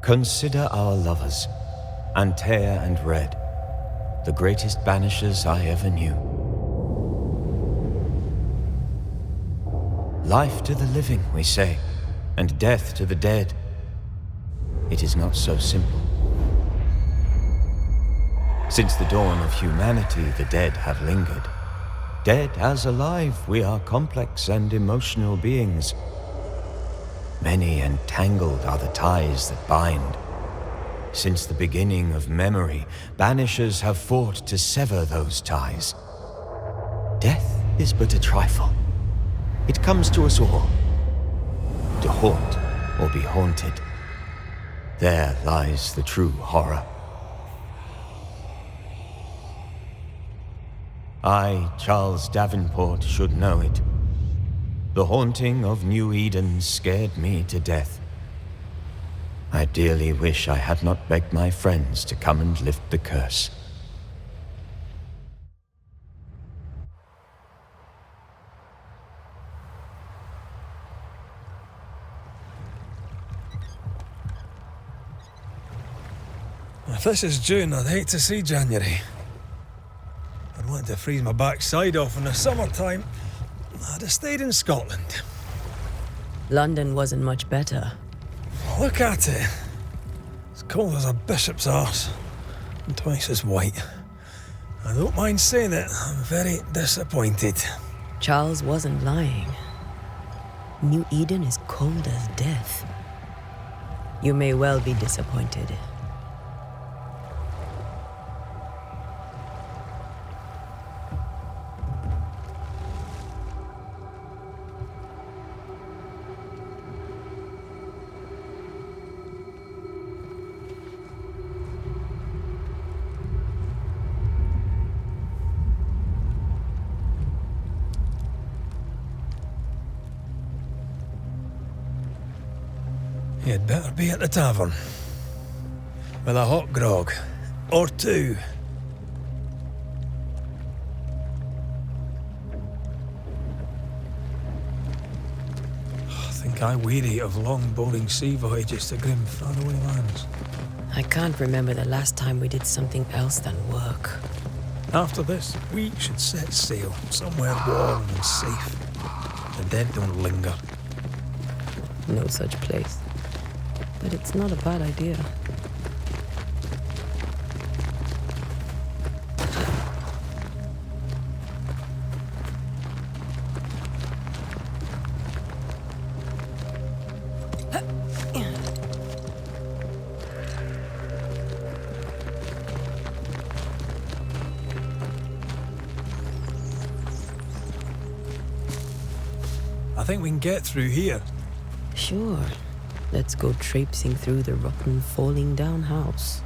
Consider our lovers, Antea and Red, the greatest banishers I ever knew. Life to the living, we say, and death to the dead. It is not so simple. Since the dawn of humanity, the dead have lingered. Dead as alive, we are complex and emotional beings. Many and tangled are the ties that bind. Since the beginning of memory, banishers have fought to sever those ties. Death is but a trifle. It comes to us all. To haunt or be haunted. There lies the true horror. I, Charles Davenport, should know it. The haunting of New Eden scared me to death. I dearly wish I had not begged my friends to come and lift the curse. If this is June, I'd hate to see January. I'd want to freeze my backside off in the summertime. I'd have stayed in Scotland. London wasn't much better. Look at it. As cold as a bishop's arse, and twice as white. I don't mind saying it, I'm very disappointed. Charles wasn't lying. New Eden is cold as death. You may well be disappointed. You'd better be at the tavern. With a hot grog. Or two. I think I weary of long, boring sea voyages to grim, faraway lands. I can't remember the last time we did something else than work. After this, we should set sail somewhere warm and safe. The dead don't linger. No such place. But it's not a bad idea. I think we can get through here. Sure. Let's go traipsing through the rotten, falling down house.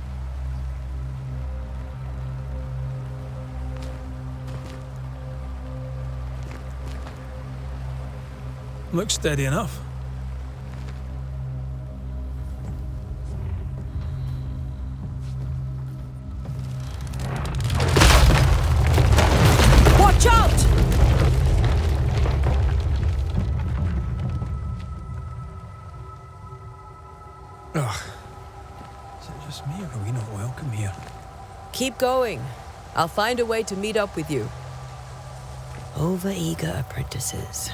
Looks steady enough. Watch out! Ugh. Is it just me, or are we not welcome here? Keep going. I'll find a way to meet up with you. Overeager apprentices.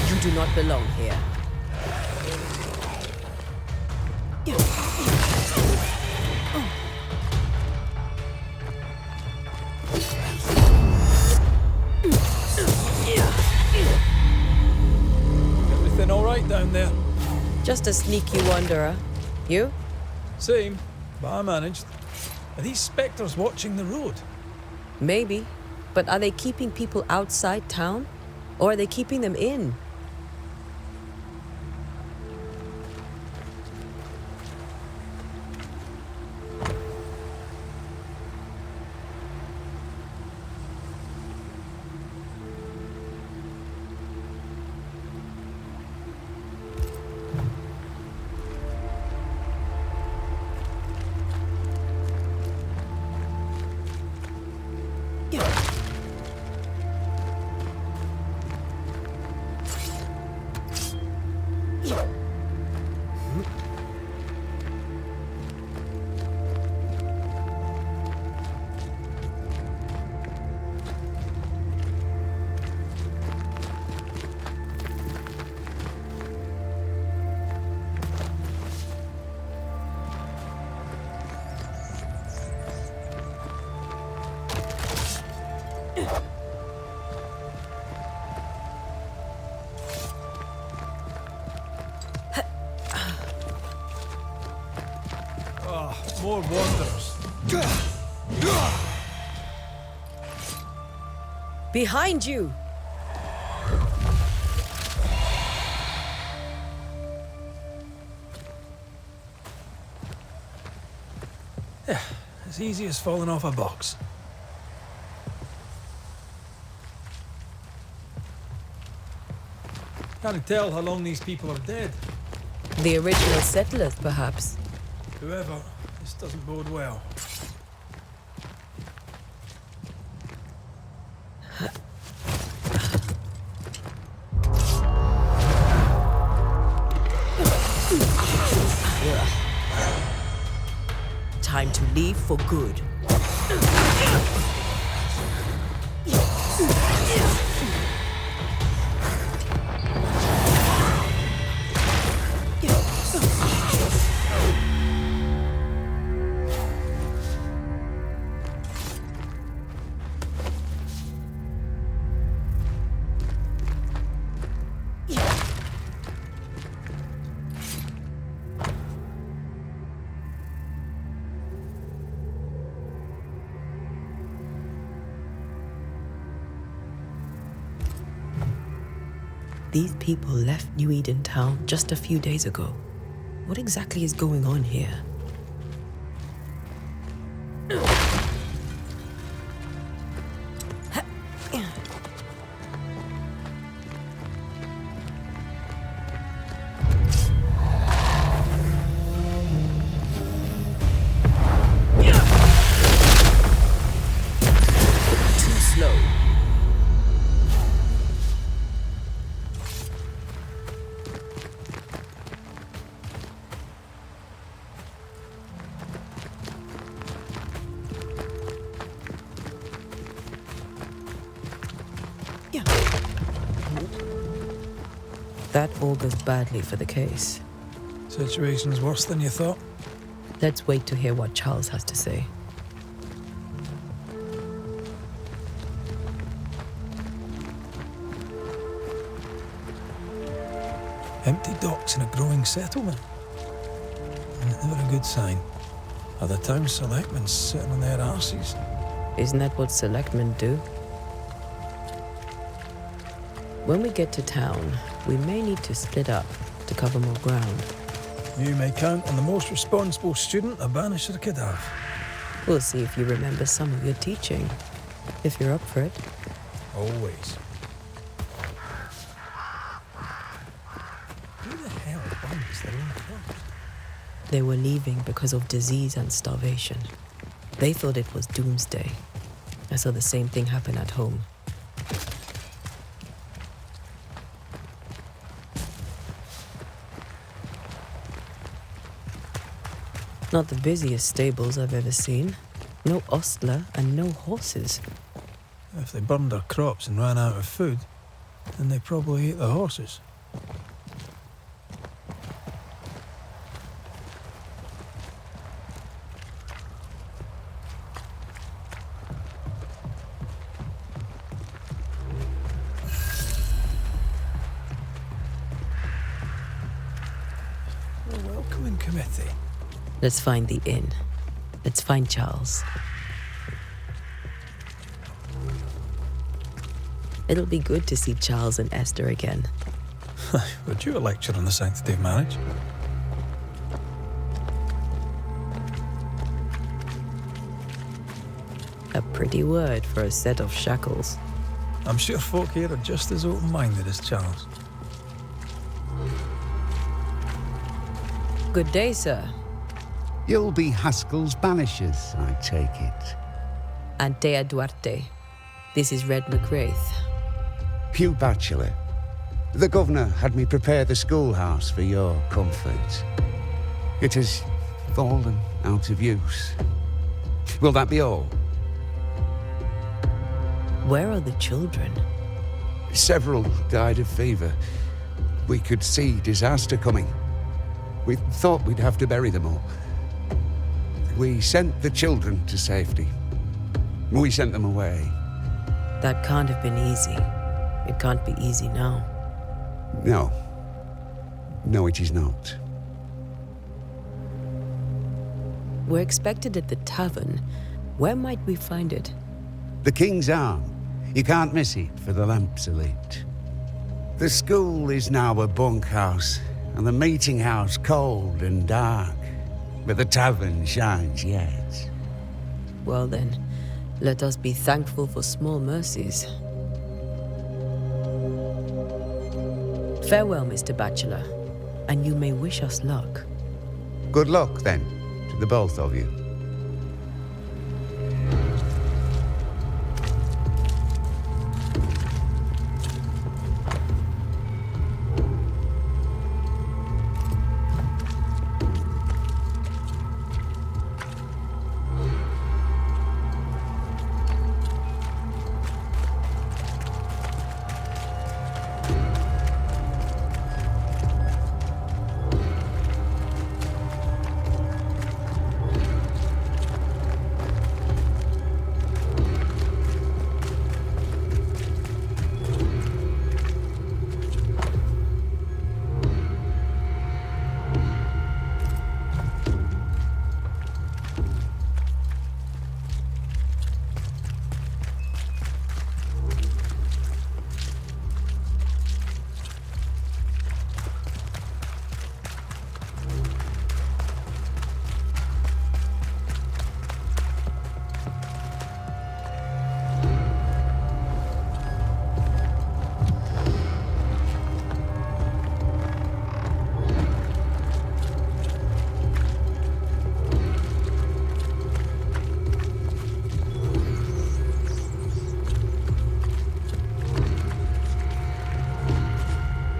You do not belong here. Everything all right down there? Just a sneaky wanderer. You? Same, but I managed. Are these spectres watching the road? Maybe. But are they keeping people outside town? Or are they keeping them in? More wanderers. Behind you! Yeah, as easy as falling off a box. Can't tell how long these people are dead. The original settlers, perhaps. Whoever, this doesn't bode well. Time to leave for good. These people left New Eden Town just a few days ago. What exactly is going on here? Too slow. That augurs badly for the case. Situation's worse than you thought. Let's wait to hear what Charles has to say. Empty docks in a growing settlement. Never a good sign. Are the town selectmen sitting on their arses? Isn't that what selectmen do? When we get to town, we may need to split up to cover more ground. You may count on the most responsible student a Banisher could have. We'll see if you remember some of your teaching, if you're up for it. Always. Who the hell burns their own crops? They were leaving because of disease and starvation. They thought it was doomsday. I saw the same thing happen at home. Not the busiest stables I've ever seen. No ostler and no horses. If they burned their crops and ran out of food, then they probably ate the horses. A welcoming committee. Let's find the inn. Let's find Charles. It'll be good to see Charles and Esther again. Would you a lecture on the sanctity of marriage? A pretty word for a set of shackles. I'm sure folk here are just as open-minded as Charles. Good day, sir. You'll be Haskell's Banishers, I take it. Antea Duarte. This is Red McWraith. Hugh Bachelor. The governor had me prepare the schoolhouse for your comfort. It has fallen out of use. Will that be all? Where are the children? Several died of fever. We could see disaster coming. We thought we'd have to bury them all. We sent the children to safety. We sent them away. That can't have been easy. It can't be easy now. No. No, it is not. We're expected at the tavern. Where might we find it? The King's Arm. You can't miss it, for the lamps are lit. The school is now a bunkhouse, and the meeting house cold and dark. But the tavern shines yet. Well then, let us be thankful for small mercies. Farewell, Mr. Bachelor, and you may wish us luck. Good luck, then, to the both of you.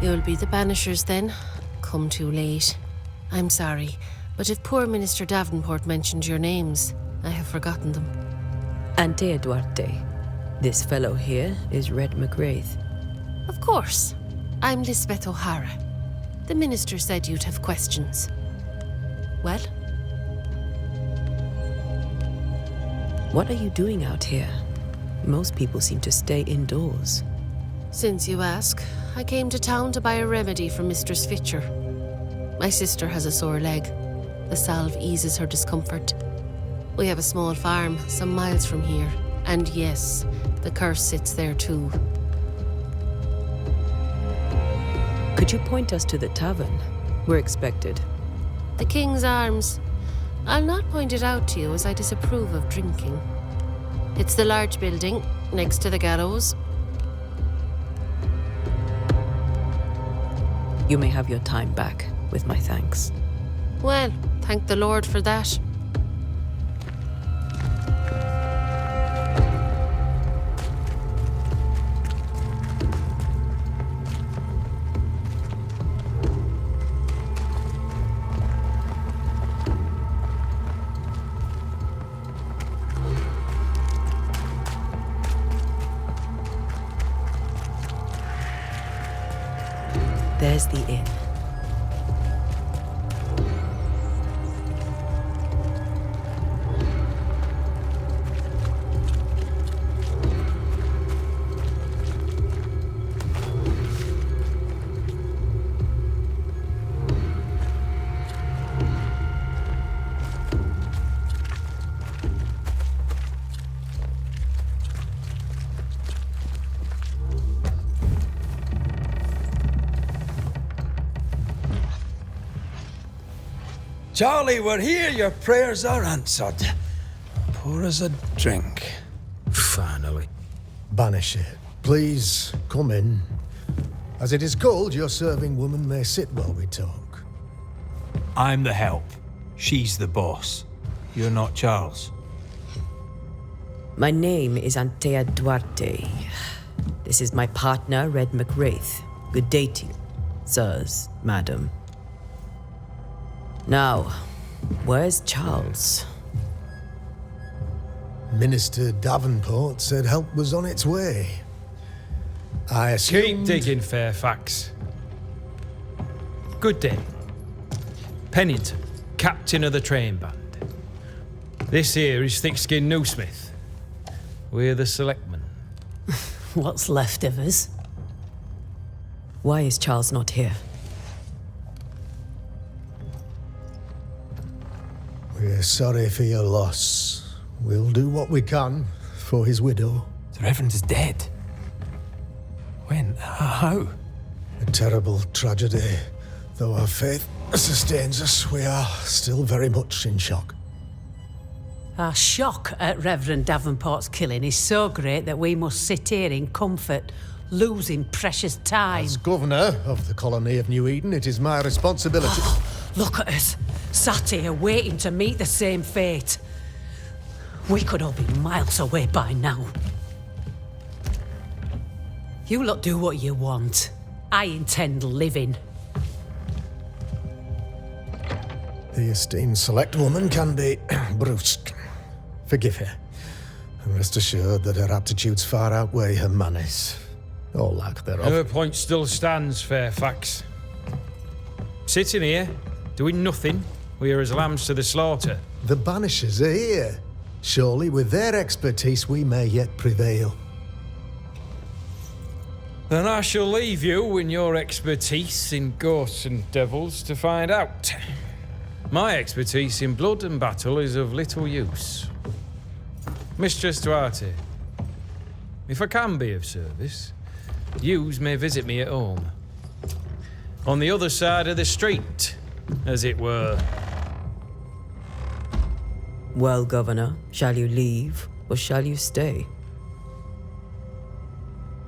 You'll be the Banishers then? Come too late. I'm sorry, but if poor Minister Davenport mentioned your names, I have forgotten them. Antea Duarte. This fellow here is Red McWraith. Of course. I'm Lisbeth O'Hara. The minister said you'd have questions. Well? What are you doing out here? Most people seem to stay indoors. Since you ask, I came to town to buy a remedy for Mistress Fitcher. My sister has a sore leg. The salve eases her discomfort. We have a small farm some miles from here. And yes, the curse sits there too. Could you point us to the tavern? We're expected. The King's Arms. I'll not point it out to you as I disapprove of drinking. It's the large building next to the gallows. You may have your time back, with my thanks. Well, thank the Lord for that. There's the inn. Charlie, we're here. Your prayers are answered. Pour us a drink. Finally. Banisher, please come in. As it is called, your serving woman may sit while we talk. I'm the help. She's the boss. You're not Charles. My name is Antea Duarte. This is my partner, Red McWraith. Good day to you, sirs, madam. Now, where's Charles? Minister Davenport said help was on its way. I assumed... Keep digging, Fairfax. Good day. Pennington, captain of the train band. This here is Thick-Skinned Newsmith. We're the selectmen. What's left of us? Why is Charles not here? We're sorry for your loss. We'll do what we can for his widow. The Reverend is dead. When? How? A terrible tragedy. Though our faith sustains us, we are still very much in shock. Our shock at Reverend Davenport's killing is so great that we must sit here in comfort, losing precious time. As governor of the colony of New Eden, it is my responsibility... Look at us, sat here waiting to meet the same fate. We could all be miles away by now. You lot do what you want. I intend living. The esteemed select woman can be brusque. Forgive her. And rest assured that her aptitudes far outweigh her manners. Or lack thereof. Her point still stands, Fairfax. Sitting here, doing nothing, we are as lambs to the slaughter. The Banishers are here. Surely with their expertise we may yet prevail. Then I shall leave you in your expertise in ghosts and devils to find out. My expertise in blood and battle is of little use. Mistress Duarte, if I can be of service, yous may visit me at home. On the other side of the street, as it were. Well, Governor, shall you leave or shall you stay?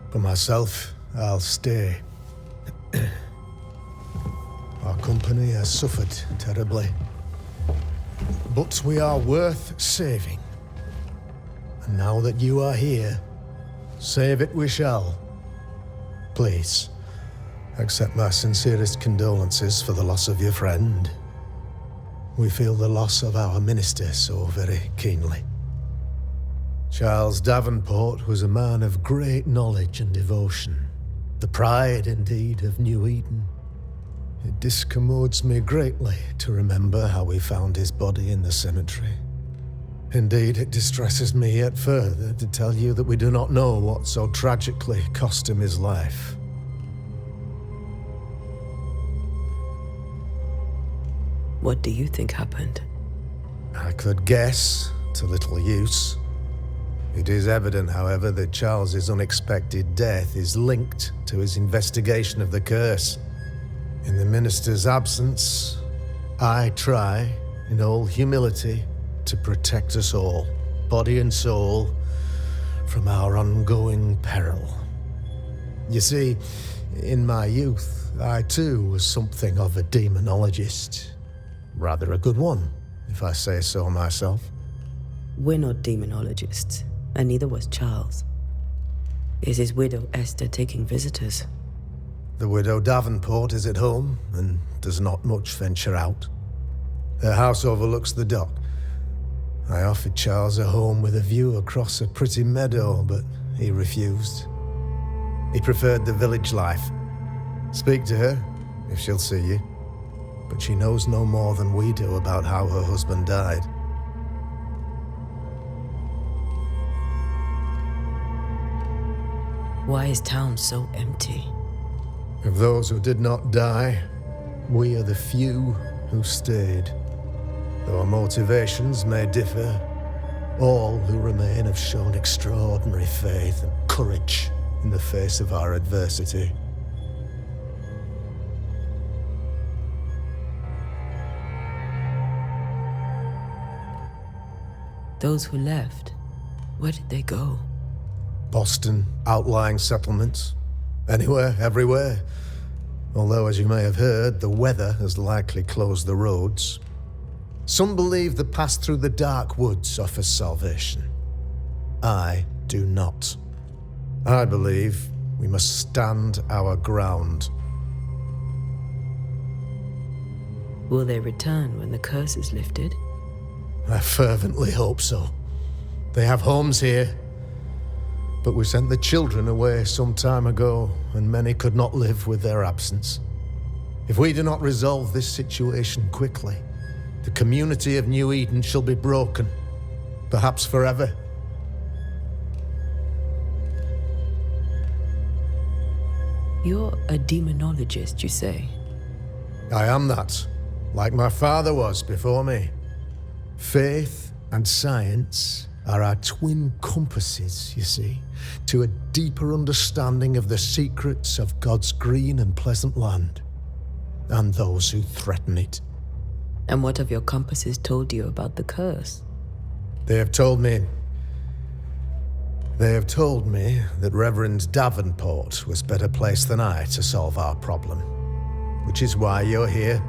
For myself, I'll stay. Our company has suffered terribly. But we are worth saving. And now that you are here, save it we shall. Please, accept my sincerest condolences for the loss of your friend. We feel the loss of our minister so very keenly. Charles Davenport was a man of great knowledge and devotion, the pride, indeed, of New Eden. It discommodes me greatly to remember how we found his body in the cemetery. Indeed, it distresses me yet further to tell you that we do not know what so tragically cost him his life. What do you think happened? I could guess, to little use. It is evident, however, that Charles's unexpected death is linked to his investigation of the curse. In the minister's absence, I try, in all humility, to protect us all, body and soul, from our ongoing peril. You see, in my youth, I too was something of a demonologist. Rather a good one, if I say so myself. We're not demonologists, and neither was Charles. Is his widow Esther taking visitors? The widow Davenport is at home, and does not much venture out. Her house overlooks the dock. I offered Charles a home with a view across a pretty meadow, but he refused. He preferred the village life. Speak to her, if she'll see you. But she knows no more than we do about how her husband died. Why is town so empty? Of those who did not die, we are the few who stayed. Though our motivations may differ, all who remain have shown extraordinary faith and courage in the face of our adversity. Those who left, where did they go? Boston, outlying settlements. Anywhere, everywhere. Although, as you may have heard, the weather has likely closed the roads. Some believe the path through the dark woods offers salvation. I do not. I believe we must stand our ground. Will they return when the curse is lifted? I fervently hope so. They have homes here, but we sent the children away some time ago, and many could not live with their absence. If we do not resolve this situation quickly, the community of New Eden shall be broken, perhaps forever. You're a demonologist, you say? I am that, like my father was before me. Faith and science are our twin compasses, you see, to a deeper understanding of the secrets of God's green and pleasant land, and those who threaten it. And what have your compasses told you about the curse? They have told me that Reverend Davenport was better placed than I to solve our problem, which is why you're here.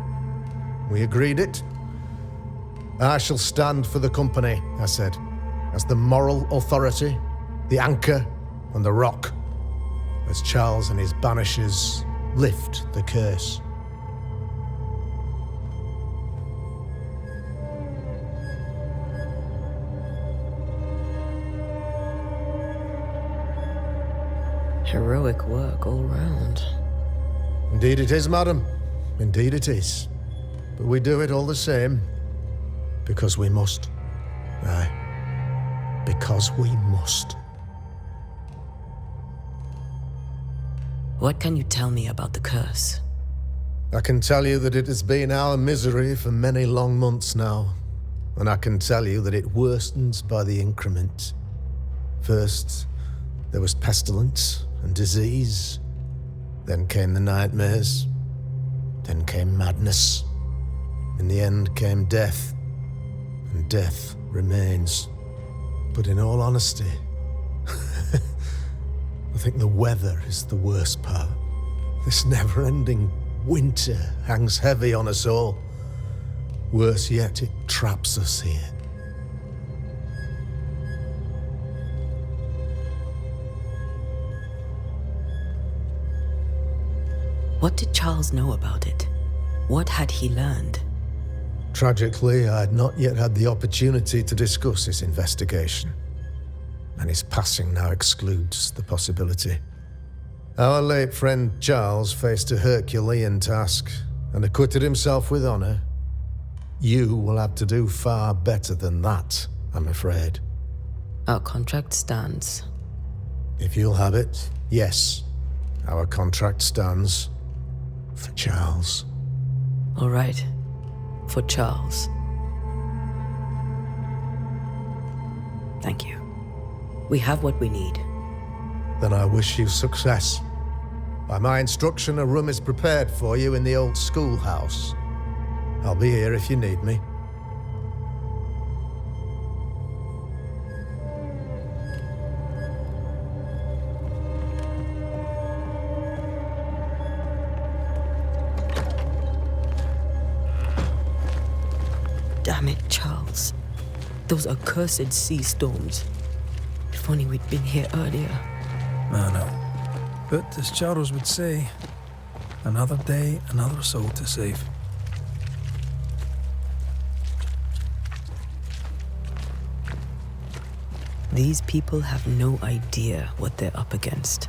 We agreed it. I shall stand for the company, I said, as the moral authority, the anchor, and the rock, as Charles and his Banishers lift the curse. Heroic work all round. Indeed it is, madam. Indeed it is. But we do it all the same. Because we must. Aye. Because we must. What can you tell me about the curse? I can tell you that it has been our misery for many long months now. And I can tell you that it worstens by the increment. First, there was pestilence and disease. Then came the nightmares. Then came madness. In the end came death. And death remains. But in all honesty, I think the weather is the worst part. This never-ending winter hangs heavy on us all. Worse yet, it traps us here. What did Charles know about it? What had he learned? Tragically, I had not yet had the opportunity to discuss his investigation, and his passing now excludes the possibility. Our late friend Charles faced a Herculean task and acquitted himself with honor. You will have to do far better than that, I'm afraid. Our contract stands. If you'll have it, yes, our contract stands. For Charles. All right. For Charles. Thank you. We have what we need. Then I wish you success. By my instruction, a room is prepared for you in the old schoolhouse. I'll be here if you need me. Damn it, Charles. Those accursed sea storms. If only we'd been here earlier. I know. But as Charles would say, another day, another soul to save. These people have no idea what they're up against.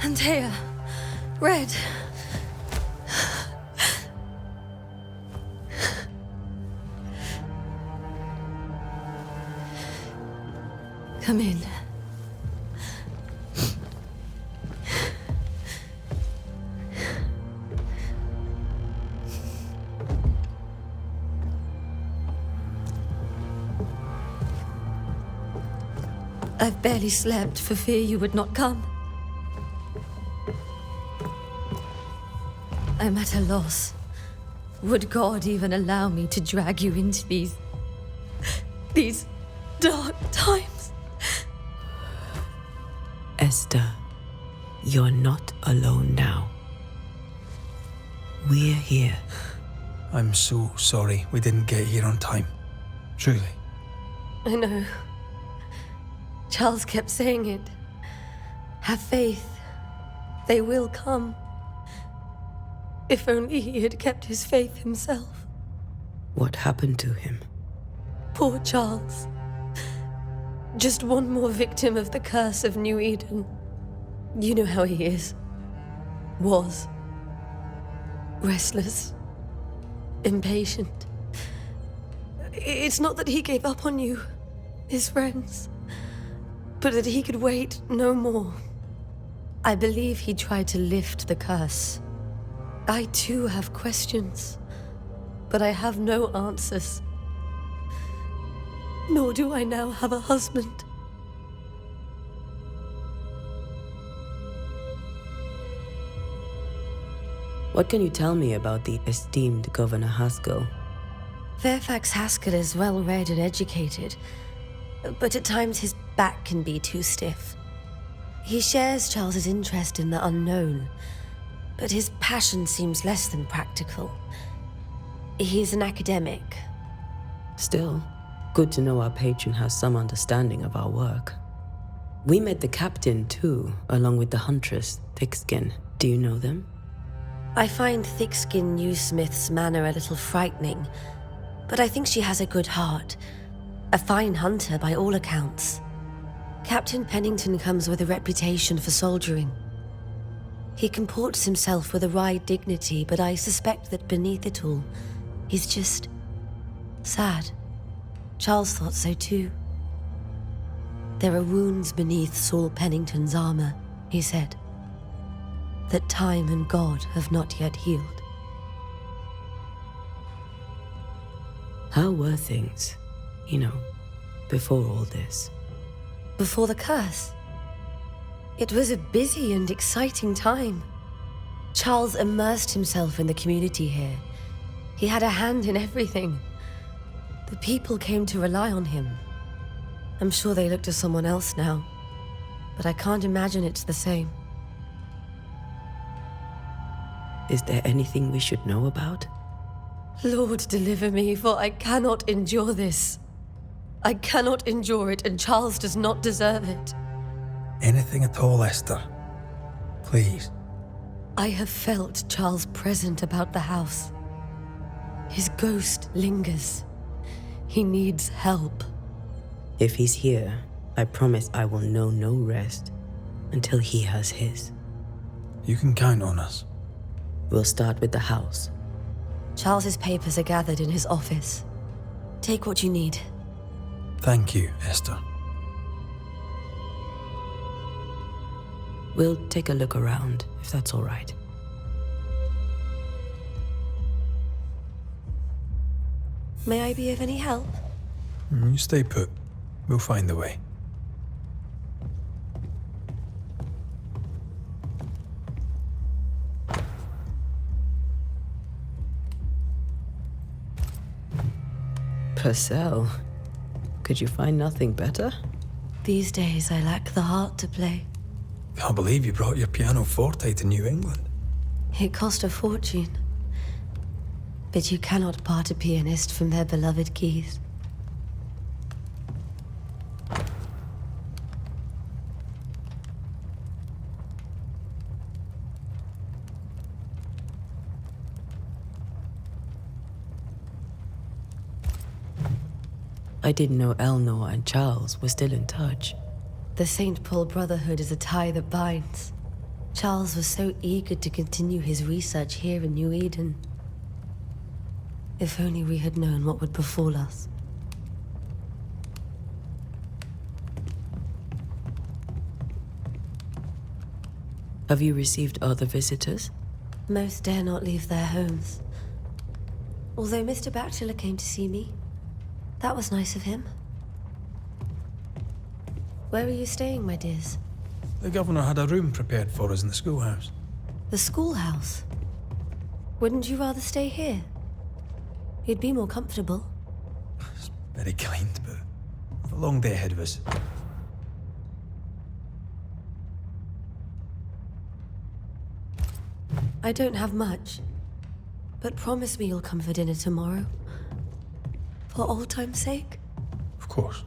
Anteia, Red. Come in. I've barely slept for fear you would not come. I'm at a loss. Would God even allow me to drag you into these dark times? Esther, you're not alone now. We're here. I'm so sorry we didn't get here on time. Truly. I know. Charles kept saying it. Have faith. They will come. If only he had kept his faith himself. What happened to him? Poor Charles. Just one more victim of the curse of New Eden. You know how he is. Was. Restless. Impatient. It's not that he gave up on you, his friends, but that he could wait no more. I believe he tried to lift the curse. I too have questions, but I have no answers. Nor do I now have a husband. What can you tell me about the esteemed Governor Haskell? Fairfax Haskell is well read and educated, but at times his back can be too stiff. He shares Charles's interest in the unknown, but his passion seems less than practical. He's an academic. Still, good to know our patron has some understanding of our work. We met the captain too, along with the huntress, Thickskin. Do you know them? I find Thickskin Newsmith's manner a little frightening, but I think she has a good heart. A fine hunter by all accounts. Captain Pennington comes with a reputation for soldiering. He comports himself with a wry dignity, but I suspect that beneath it all, he's just sad. Charles thought so too. There are wounds beneath Saul Pennington's armor, he said, that time and God have not yet healed. How were things, before all this? Before the curse? It was a busy and exciting time. Charles immersed himself in the community here. He had a hand in everything. The people came to rely on him. I'm sure they look to someone else now, but I can't imagine it's the same. Is there anything we should know about? Lord, deliver me, for I cannot endure this. I cannot endure it, and Charles does not deserve it. Anything at all, Esther. Please. I have felt Charles present about the house. His ghost lingers. He needs help. If he's here, I promise I will know no rest until he has his. You can count on us. We'll start with the house. Charles's papers are gathered in his office. Take what you need. Thank you, Esther. We'll take a look around, if that's all right. May I be of any help? You stay put. We'll find a way. Purcell, could you find nothing better? These days I lack the heart to play. Can't believe you brought your pianoforte to New England. It cost a fortune. But you cannot part a pianist from their beloved keys. I didn't know Eleanor and Charles were still in touch. The St. Paul Brotherhood is a tie that binds. Charles was so eager to continue his research here in New Eden. If only we had known what would befall us. Have you received other visitors? Most dare not leave their homes. Although Mr. Bachelor came to see me. That was nice of him. Where are you staying, my dears? The governor had a room prepared for us in the schoolhouse. The schoolhouse? Wouldn't you rather stay here? You'd be more comfortable. It's very kind, but we've a long day ahead of us. I don't have much, but promise me you'll come for dinner tomorrow. For old time's sake. Of course.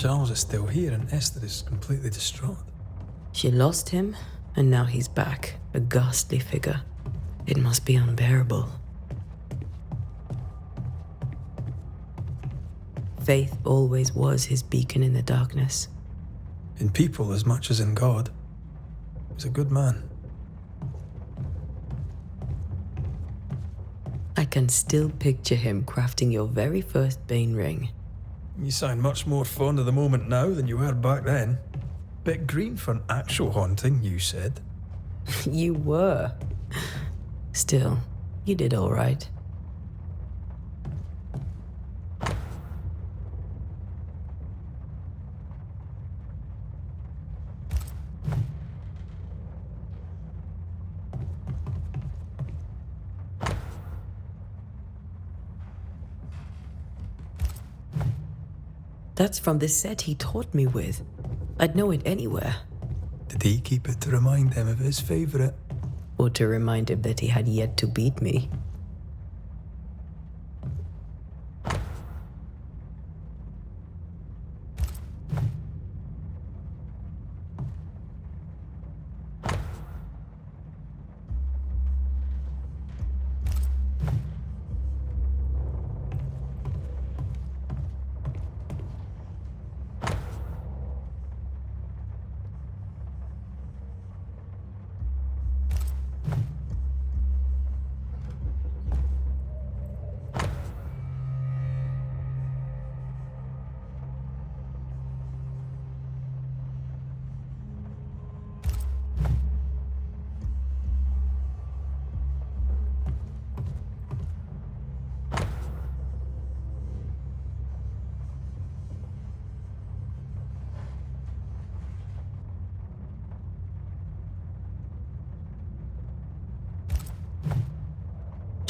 Charles is still here and Esther is completely distraught. She lost him, and now he's back, a ghastly figure. It must be unbearable. Faith always was his beacon in the darkness. In people as much as in God. He was a good man. I can still picture him crafting your very first Bane ring. You sound much more fond of the moment now than you were back then. Bit green for an actual haunting, you said. You were. Still, you did all right. That's from the set he taught me with. I'd know it anywhere. Did he keep it to remind him of his favourite? Or to remind him that he had yet to beat me.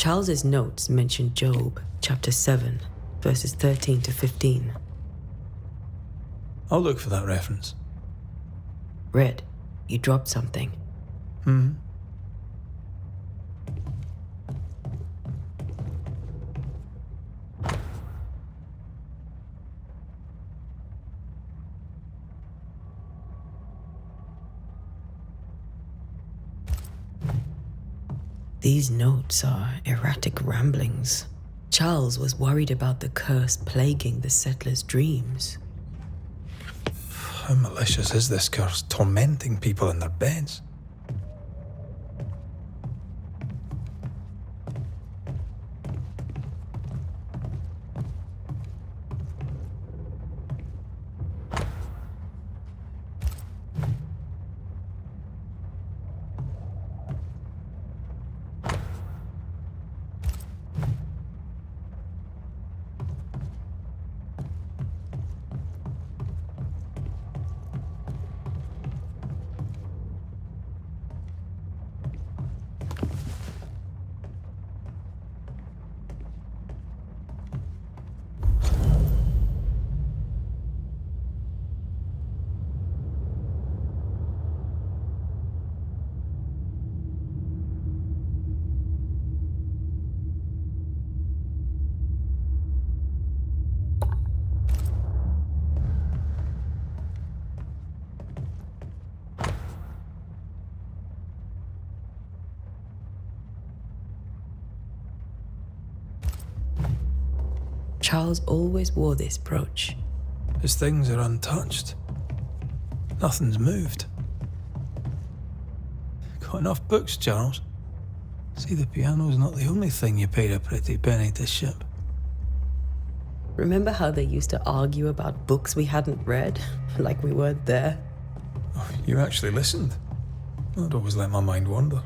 Charles's notes mention Job, chapter 7, verses 13 to 15. I'll look for that reference. Red, you dropped something. These notes are erratic ramblings. Charles was worried about the curse plaguing the settlers' dreams. How malicious is this curse, tormenting people in their beds? Charles always wore this brooch. His things are untouched. Nothing's moved. Got enough books, Charles? See, the piano's not the only thing you paid a pretty penny to ship. Remember how they used to argue about books we hadn't read? Like we weren't there? Oh, you actually listened. I'd always let my mind wander.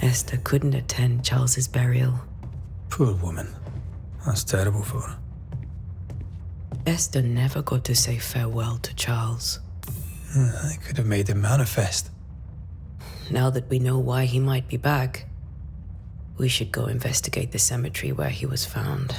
Esther couldn't attend Charles's burial. Poor woman. That's terrible for her. Esther never got to say farewell to Charles. I could have made him manifest. Now that we know why he might be back, we should go investigate the cemetery where he was found.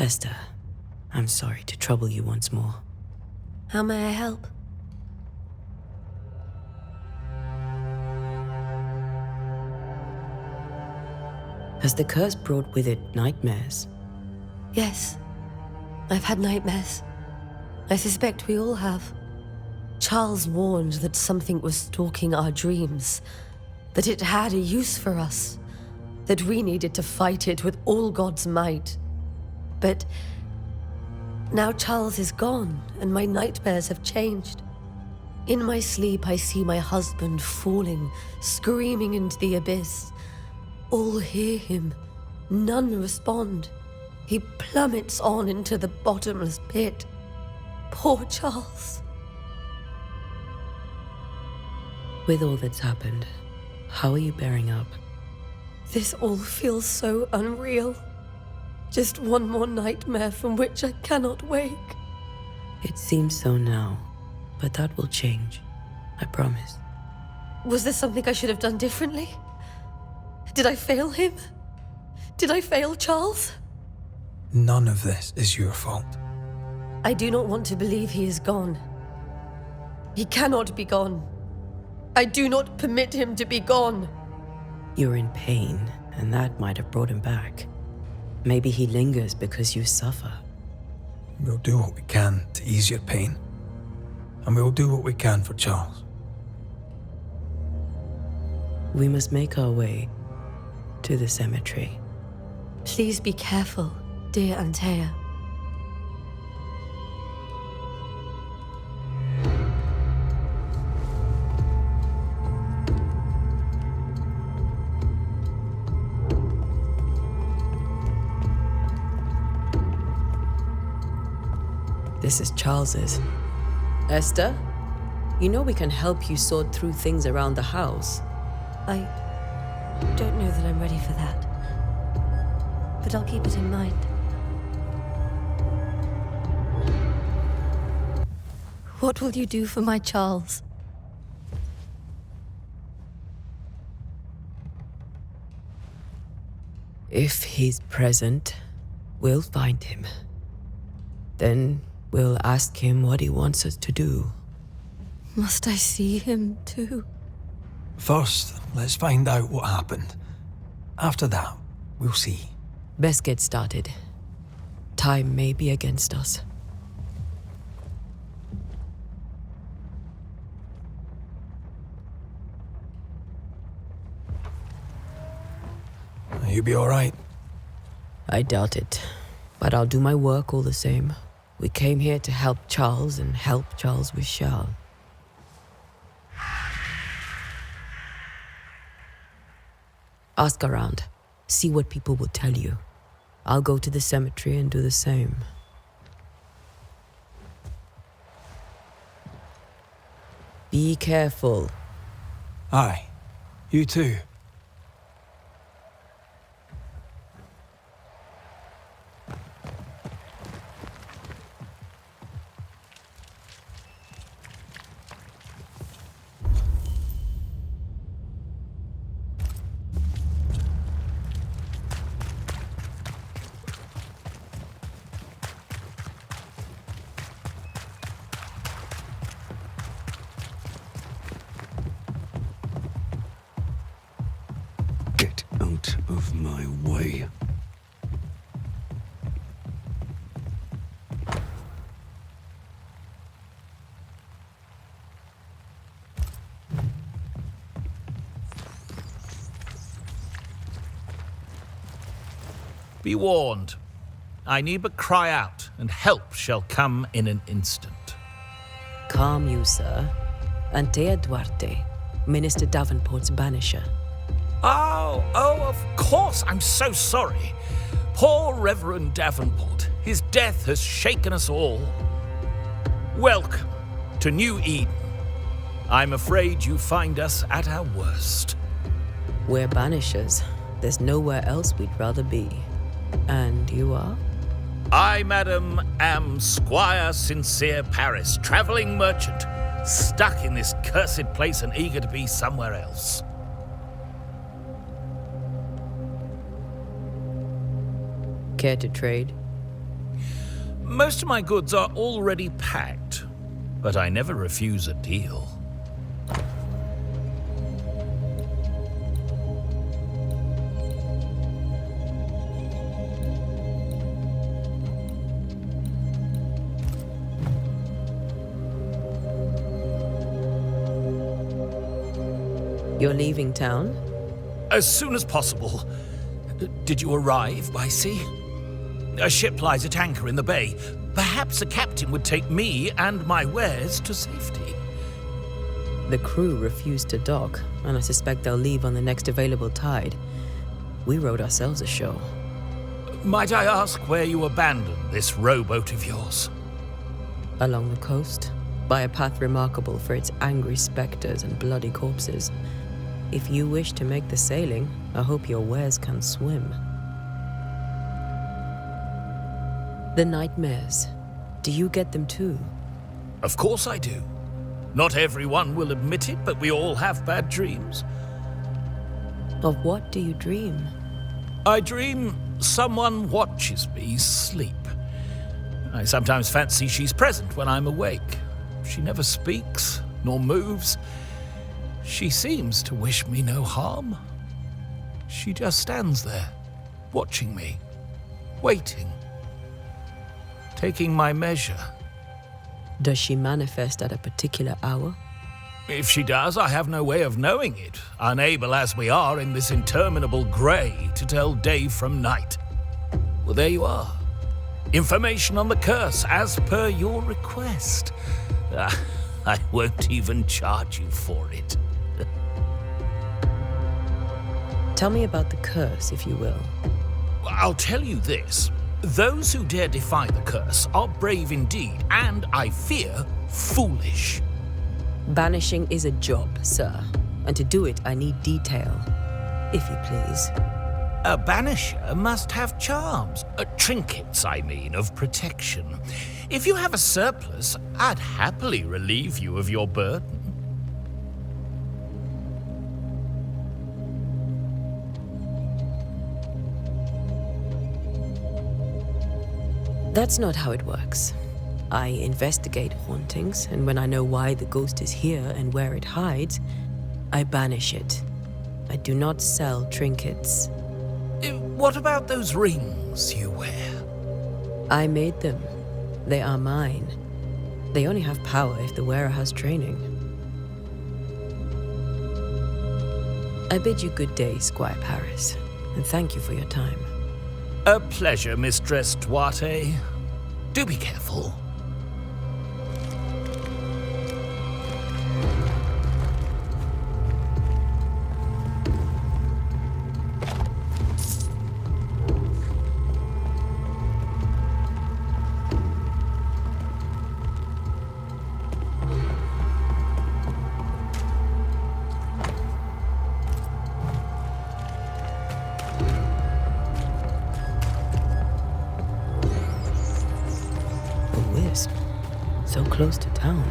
Esther, I'm sorry to trouble you once more. How may I help? Has the curse brought with it nightmares? Yes. I've had nightmares. I suspect we all have. Charles warned that something was stalking our dreams, that it had a use for us, that we needed to fight it with all God's might. But now Charles is gone, and my nightmares have changed. In my sleep, I see my husband falling, screaming into the abyss. All hear him. None respond. He plummets on into the bottomless pit. Poor Charles. With all that's happened, how are you bearing up? This all feels so unreal. Just one more nightmare from which I cannot wake. It seems so now, but that will change. I promise. Was there something I should have done differently? Did I fail him? Did I fail Charles? None of this is your fault. I do not want to believe he is gone. He cannot be gone. I do not permit him to be gone. You're in pain, and that might have brought him back. Maybe he lingers because you suffer. We'll do what we can to ease your pain. And we'll do what we can for Charles. We must make our way to the cemetery. Please be careful, dear Antea. This is Charles's. Esther, you know we can help you sort through things around the house. I don't know that I'm ready for that. But I'll keep it in mind. What will you do for my Charles? If he's present, we'll find him. Then we'll ask him what he wants us to do. Must I see him too? First, let's find out what happened. After that, we'll see. Best get started. Time may be against us. You'll be all right. I doubt it, but I'll do my work all the same. We came here to help Charles, and help Charles we shall. Ask around. See what people will tell you. I'll go to the cemetery and do the same. Be Be careful. Aye. You too. Get out of my way. Be warned. I need but cry out, and help shall come in an instant. Calm you, sir. Anteia Duarte, Minister Davenport's banisher. Oh, of course. I'm so sorry. Poor Reverend Davenport. His death has shaken us all. Welcome to New Eden. I'm afraid you find us at our worst. We're banishers. There's nowhere else we'd rather be. And you are? I, madam, am Squire Sincere Paris, travelling merchant, stuck in this cursed place and eager to be somewhere else. Care to trade? Most of my goods are already packed, but I never refuse a deal. You're leaving town? As soon as possible. Did you arrive by sea? A ship lies at anchor in the bay. Perhaps the captain would take me and my wares to safety. The crew refused to dock, and I suspect they'll leave on the next available tide. We rowed ourselves ashore. Might I ask where you abandoned this rowboat of yours? Along the coast, by a path remarkable for its angry spectres and bloody corpses. If you wish to make the sailing, I hope your wares can swim. The nightmares, do you get them too? Of course I do. Not everyone will admit it, but we all have bad dreams. Of what do you dream? I dream someone watches me sleep. I sometimes fancy she's present when I'm awake. She never speaks, nor moves. She seems to wish me no harm. She just stands there, watching me, waiting, taking my measure. Does she manifest at a particular hour? If she does, I have no way of knowing it, unable as we are in this interminable grey to tell day from night. Well, there you are. Information on the curse, as per your request. I won't even charge you for it. Tell me about the curse, if you will. I'll tell you this. Those who dare defy the curse are brave indeed, and, I fear, foolish. Banishing is a job, sir. And to do it, I need detail. If you please. A banisher must have charms. Trinkets, I mean, of protection. If you have a surplus, I'd happily relieve you of your burden. That's not how it works. I investigate hauntings, and when I know why the ghost is here and where it hides, I banish it. I do not sell trinkets. What about those rings you wear? I made them. They are mine. They only have power if the wearer has training. I bid you good day, Squire Paris, and thank you for your time. A pleasure, Mistress Duarte. Do be careful. close to town.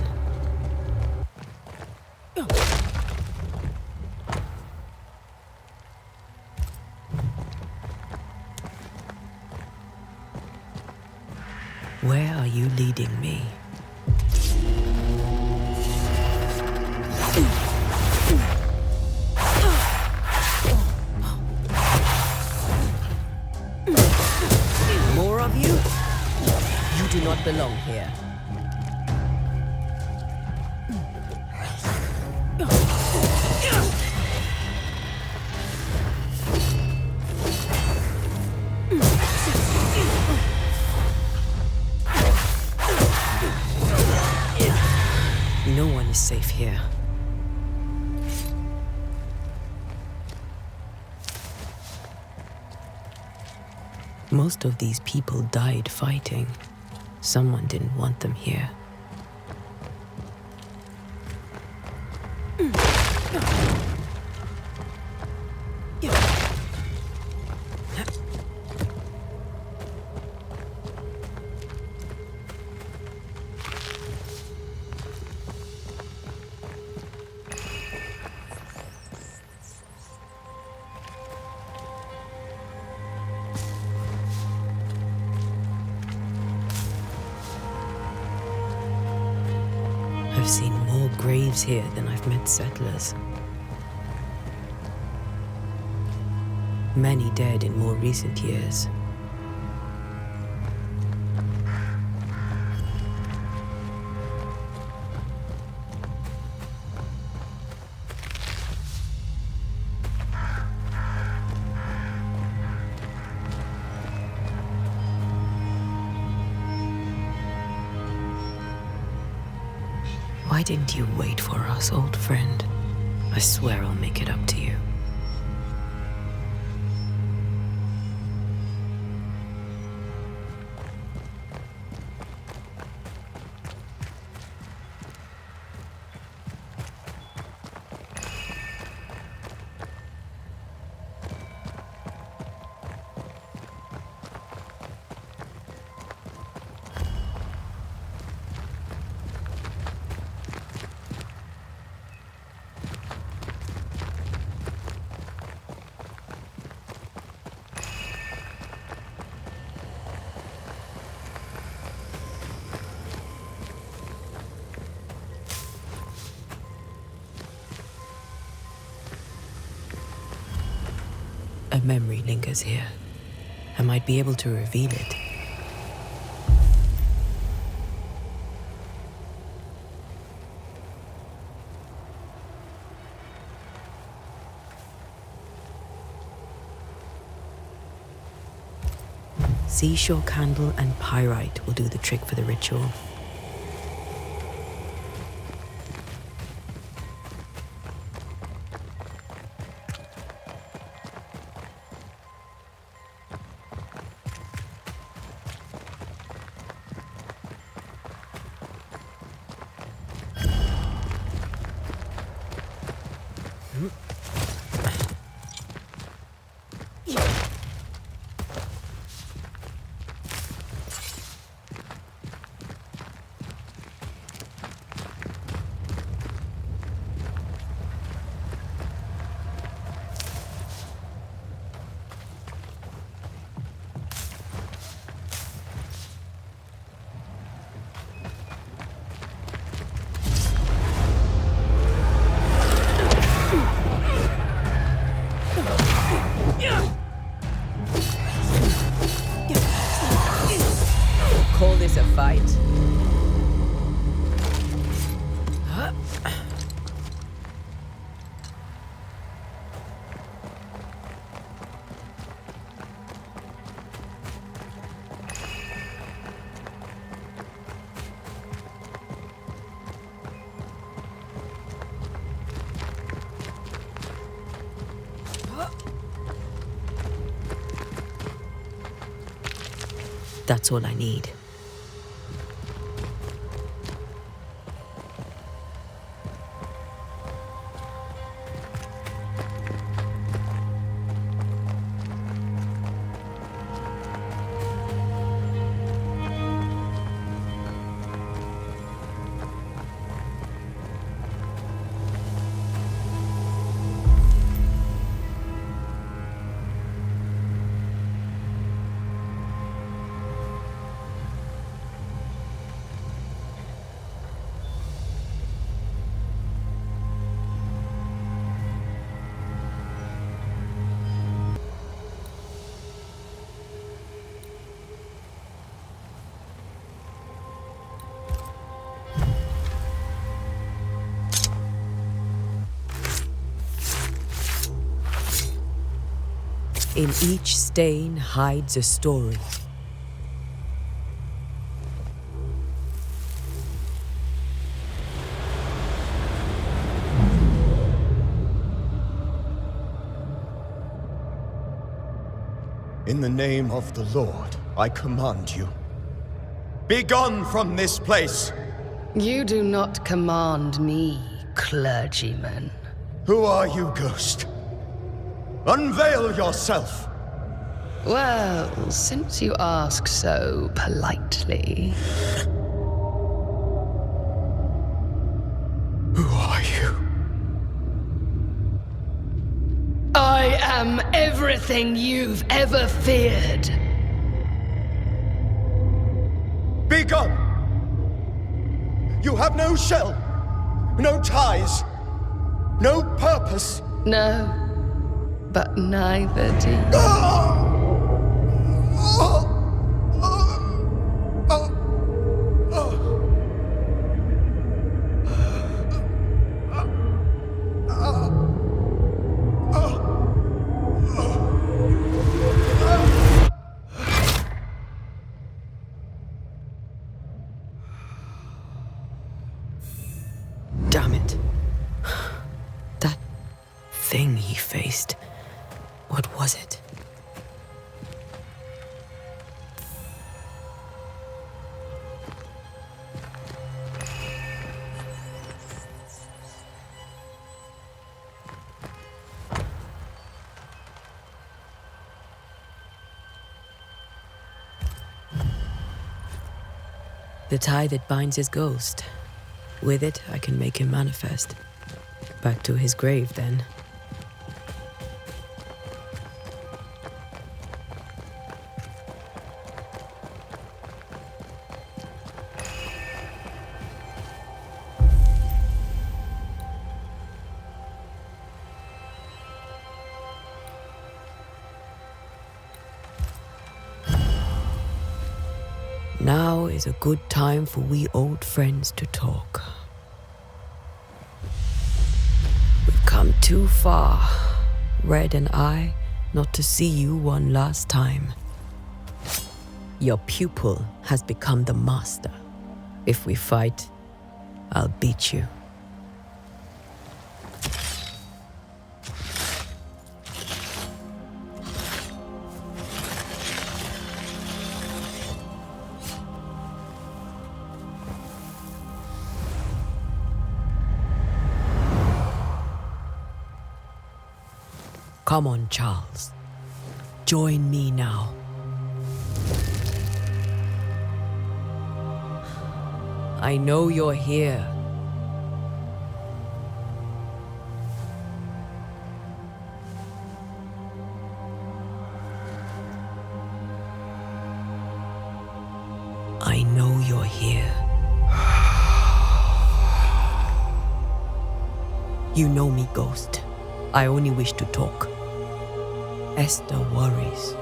Where are you leading me? More of you? You do not belong here. No one is safe here. Most of these people died fighting. Someone didn't want them here. I've seen more graves here than I've met settlers. Many dead in more recent years. Why didn't you wait for us, old friend? I swear I'll make it up to you. A memory lingers here. I might be able to reveal it. Seashore candle and pyrite will do the trick for the ritual. Call this a fight? That's all I need. In each stain hides a story. In the name of the Lord, I command you. Be gone from this place! You do not command me, clergyman. Who are you, ghost? Unveil yourself! Well, since you ask so politely... Who are you? I am everything you've ever feared. Be gone! You have no shell, no ties, no purpose. No, but neither do you. Damn it. That thing he faced. What was it? The tie that binds his ghost. With it, I can make him manifest. Back to his grave, then. Now is a good time for we old friends to talk. We've come too far, Red and I, not to see you one last time. Your pupil has become the master. If we fight, I'll beat you. Come on, Charles. Join me now. I know you're here. I know you're here. You know me, Ghost. I only wish to talk. Esther worries.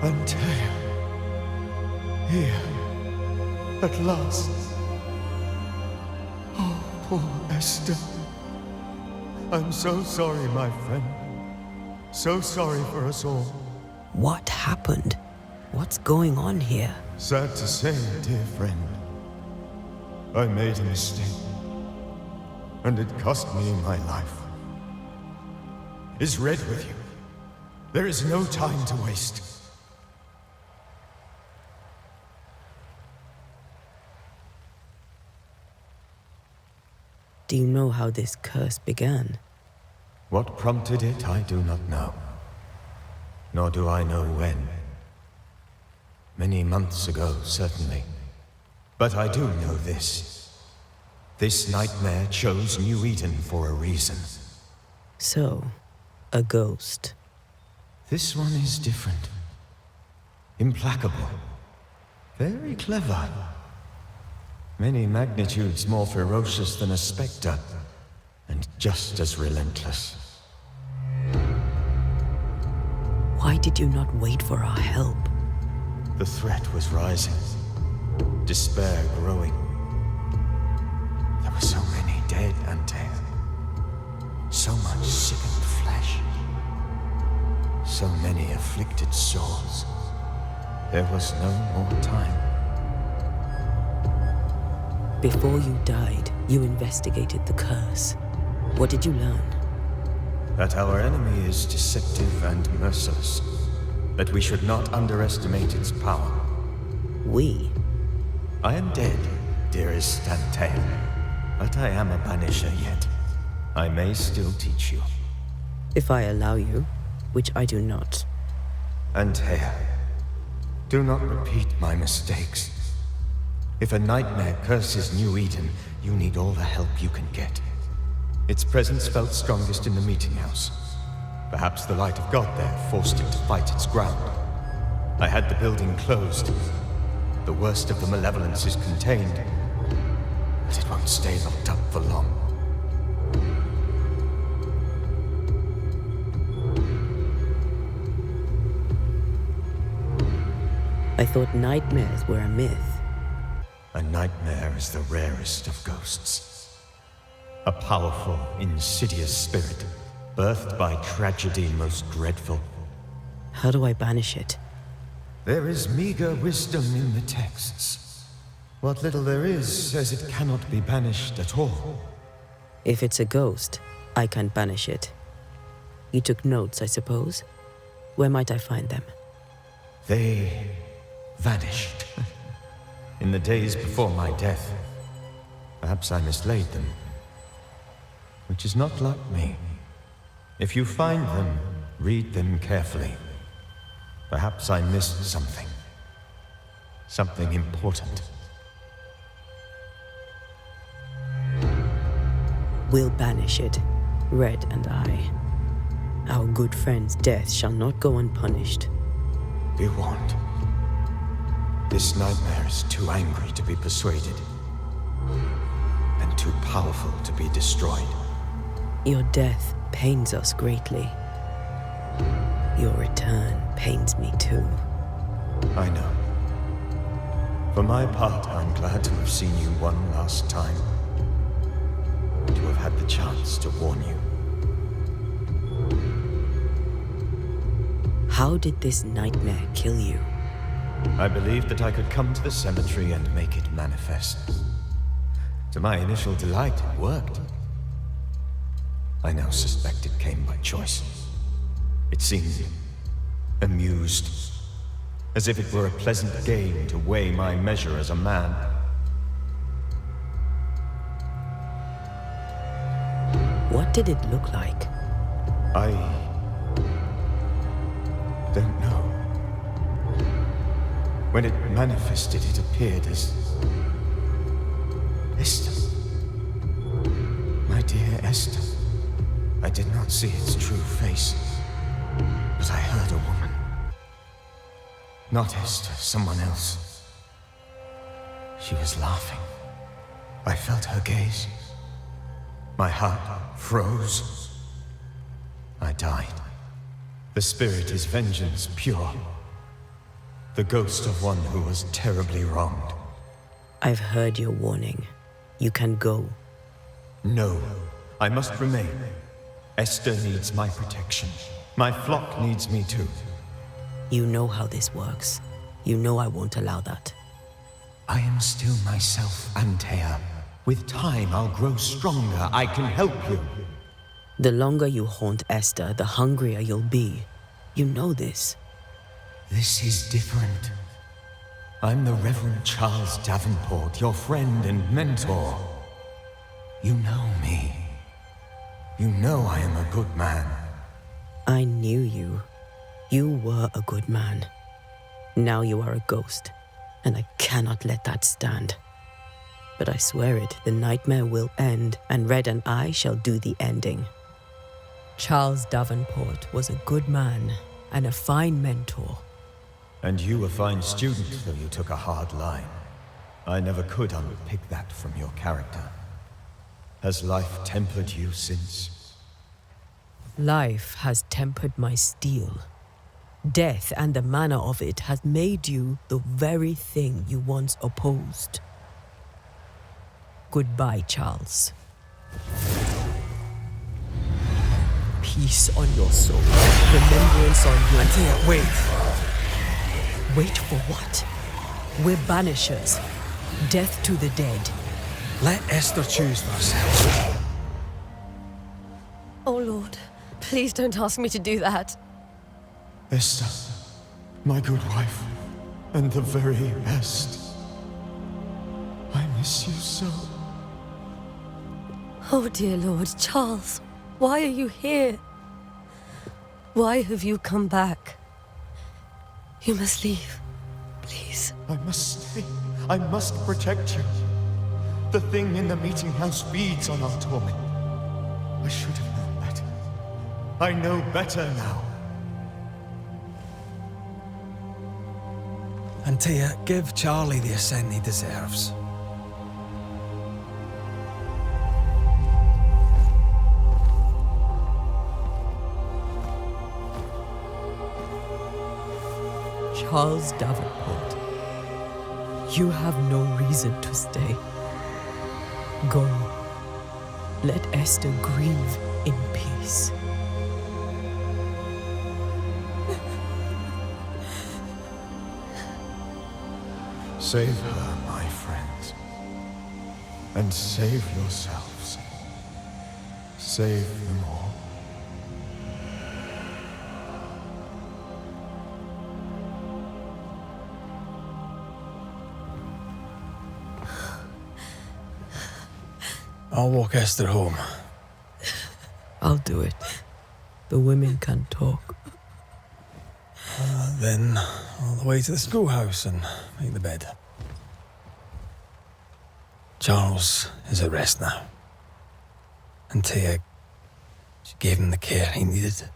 Antea. Here. At last. Oh, poor Esther. I'm so sorry, my friend. So sorry for us all. What happened? What's going on here? Sad to say, dear friend. I made a mistake. And it cost me my life. Is Red with you? There is no time to waste. Do you know how this curse began? What prompted it, I do not know. Nor do I know when. Many months ago, certainly. But I do know this. This nightmare chose New Eden for a reason. So, a ghost. This one is different. Implacable. Very clever. Many magnitudes more ferocious than a spectre, and just as relentless. Why did you not wait for our help? The threat was rising. Despair growing. There were so many dead, Antea. So much sickened flesh. So many afflicted souls. There was no more time. Before you died, you investigated the curse. What did you learn? That our enemy is deceptive and merciless. That we should not underestimate its power. We? I am dead, dearest Antea. But I am a banisher yet. I may still teach you. If I allow you, which I do not. Antea, do not repeat my mistakes. If a nightmare curses New Eden, you need all the help you can get. Its presence felt strongest in the meeting house. Perhaps the light of God there forced it to fight its ground. I had the building closed. The worst of the malevolence is contained, but it won't stay locked up for long. I thought nightmares were a myth. A nightmare is the rarest of ghosts. A powerful, insidious spirit, birthed by tragedy most dreadful. How do I banish it? There is meager wisdom in the texts. What little there is says it cannot be banished at all. If it's a ghost, I can't banish it. You took notes, I suppose? Where might I find them? They vanished. In the days before my death. Perhaps I mislaid them. Which is not like me. If you find them, read them carefully. Perhaps I missed something. Something important. We'll banish it, Red and I. Our good friend's death shall not go unpunished. Be warned. This nightmare is too angry to be persuaded. And too powerful to be destroyed. Your death pains us greatly. Your return pains me too. I know. For my part, I'm glad to have seen you one last time. To have had the chance to warn you. How did this nightmare kill you? I believed that I could come to the cemetery and make it manifest. To my initial delight, it worked. I now suspect it came by choice. It seemed amused, as if it were a pleasant game to weigh my measure as a man. What did it look like? I don't know. When it manifested, it appeared as Esther. My dear Esther. I did not see its true face, but I heard a woman. Not Esther, someone else. She was laughing. I felt her gaze. My heart froze. I died. The spirit is vengeance pure. The ghost of one who was terribly wronged. I've heard your warning. You can go. No, I must remain. Esther needs my protection. My flock needs me too. You know how this works. You know I won't allow that. I am still myself, Antea. With time, I'll grow stronger. I can help you. The longer you haunt Esther, the hungrier you'll be. You know this. This is different. I'm the Reverend Charles Davenport, your friend and mentor. You know me. You know I am a good man. I knew you. You were a good man. Now you are a ghost, and I cannot let that stand. But I swear it, the nightmare will end, and Red and I shall do the ending. Charles Davenport was a good man and a fine mentor. And you a fine student, though you took a hard line. I never could unpick that from your character. Has life tempered you since? Life has tempered my steel. Death and the manner of it has made you the very thing you once opposed. Goodbye, Charles. Peace on your soul. Remembrance on your... Antia, wait. Wait for what? We're banishers. Death to the dead. Let Esther choose for herself. Oh, Lord. Please don't ask me to do that. Esther, my good wife, and the very best. I miss you so. Oh, dear Lord. Charles, why are you here? Why have you come back? You must leave. Please. I must stay. I must protect you. The thing in the meeting house feeds on our torment. I should have known better. I know better now. Antia, give Charlie the ascent he deserves. Charles Davenport, you have no reason to stay. Go. Let Esther grieve in peace. Save her, my friends. And save yourselves. Save them all. I'll walk Esther home. I'll do it. The women can talk. Then all the way to the schoolhouse and make the bed. Charles is at rest now. Antia, she gave him the care he needed.